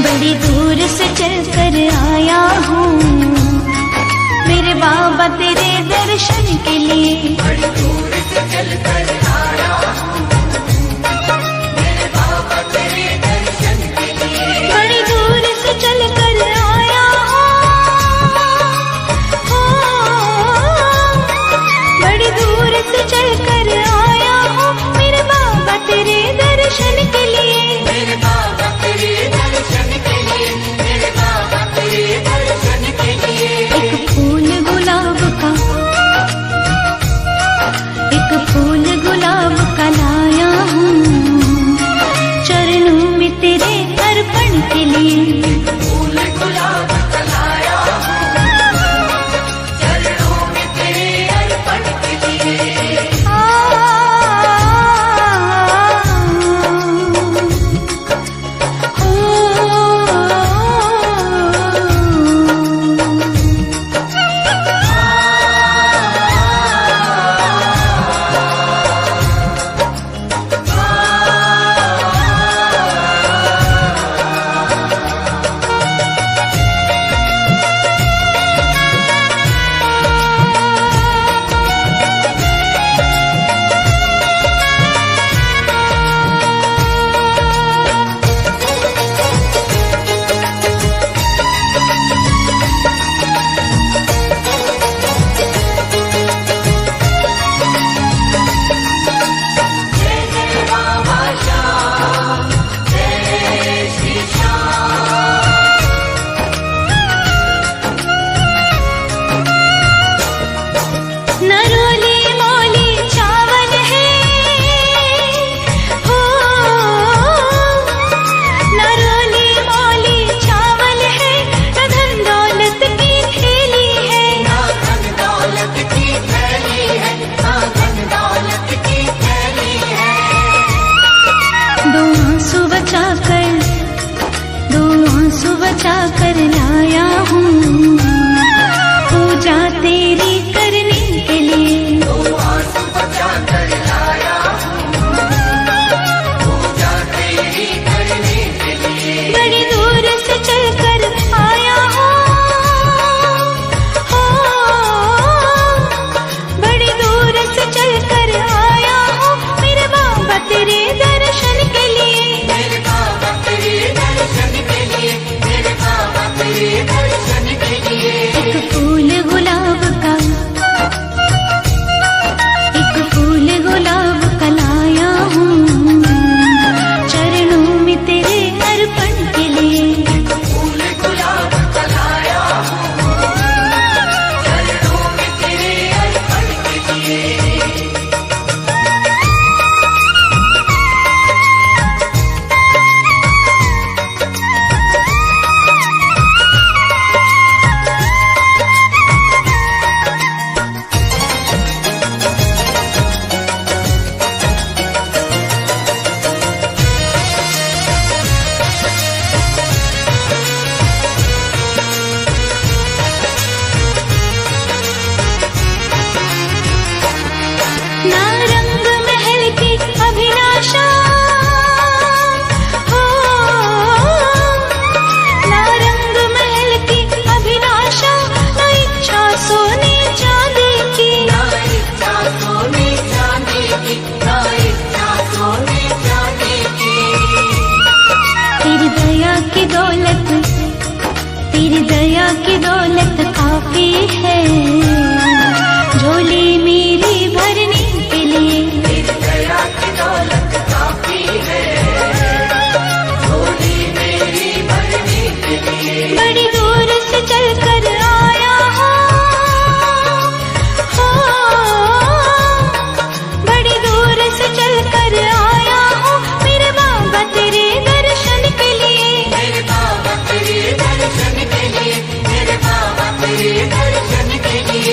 बड़ी दूर से चल कर आया हूँ मेरे बाबा तेरे दर्शन के लिए। बड़ी दूर से चल कर आया हूँ मेरे बाबा तेरे दर्शन के लिए। बड़ी दूर से चल कर आया हूँ, बड़ी दूर से चल कर आया हूँ मेरे बाबा तेरे दर्शन के लिए। मेरे बाबा तेरे दर्शन के लिए, मेरे बाबा तेरे दर्शन के लिए। एक फूल गुलाब का, एक फूल गुलाब का लाया हूँ चरणों में तेरे अर्पण के लिए। फूल गुलाब का लाया हूँ चरणों में तेरे अर्पण के लिए। बचा कर लाया हूँ पूजा तेरी करने के लिए। दो आंसू बचा कर लाया हूँ पूजा तेरी करने के लिए। बड़ी दूर से चल कर आया हूँ, बड़ी दूर से चल कर आया हूँ मेरे बाबा तेरे दर्शन के लिए। मेरे बाबा तेरे दर्शन के लिए, मेरे बाबा तेरे दर्शन के लिए। एक फूल गुलाब का, एक फूल गुलाब का लाया हूँ चरणों में तेरे अर्पण के लिए। फूल गुलाब का लाया हूँ चरणों में तेरे अर्पण के लिए। ना रंग महल की अभिलाषा हो, ना रंग महल की अभिलाषा, ना इच्छा सोने चांदी की। ना इच्छा सोने चांदी की, ना इच्छा सोने चांदी की। तेरी दया की दौलत, तेरी दया की दौलत काफी है झोली मेरी भरने के लिए। तेरी दया की दौलत काफी है झोली मेरी भरने के लिए। बड़ी दूर से चल कर आया हूँ, बड़ी दूर से चल कर आया हूँ मेरे बाबा तेरे दर्शन के लिए। मेरे बाबा तेरे दर्शन के लिए, मेरे बाबा तेरे दर्शन के लिए।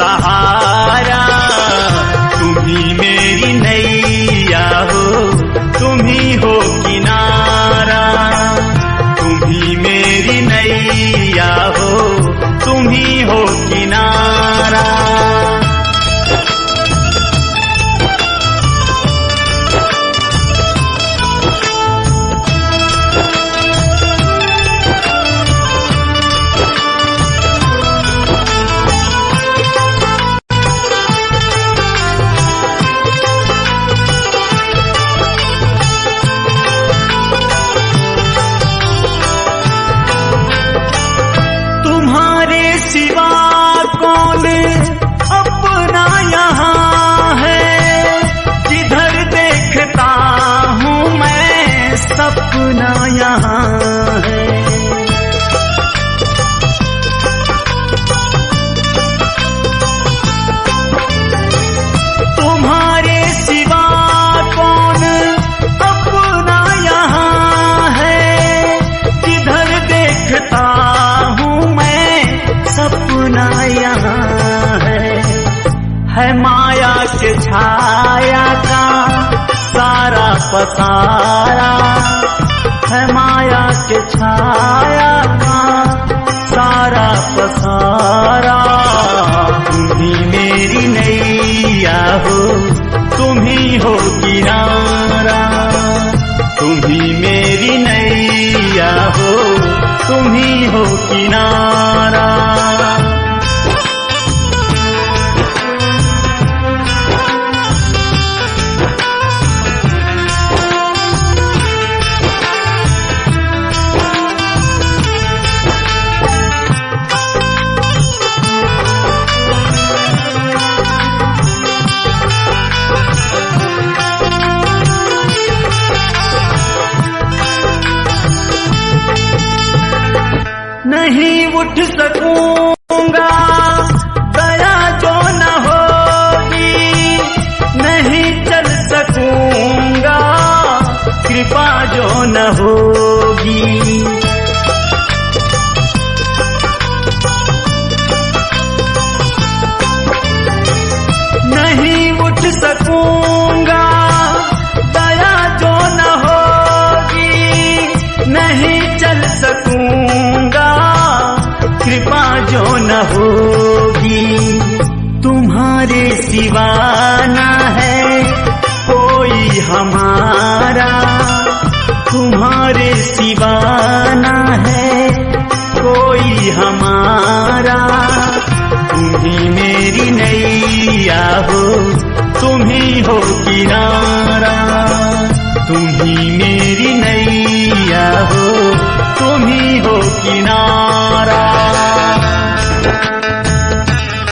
सहारा, तुम ही मेरी नैया हो, तुम ही हो किनारा, तुम ही मेरी नैया हो, तुम ही हो किनारा। अपना यहाँ है, जिधर देखता हूँ मैं सपना यहाँ है। तुम्हारे सिवा कौन अपना यहाँ है, जिधर देखता हूँ मैं सपना यहाँ है। माया के छाया का सारा पसारा, है माया के छाया का सारा पसारा। तुम ही मेरी नैया हो, तुम ही हो किनारा, तुम ही मेरी नैया हो, तुम ही हो किनारा। नहीं उठ सकूंगा दया जो न होगी, नहीं चल सकूंगा कृपा जो न होगी। नहीं उठ सकूंगा दया जो न होगी, नहीं चल सकूंगा कृपा जो न होगी। तुम्हारे सिवा ना है कोई हमारा, तुम्हारे सिवा ना है कोई हमारा। तुम ही मेरी नैया हो, तुम ही हो किनारा, तुम ही मेरी नैया हो, तुम ही हो किनारा।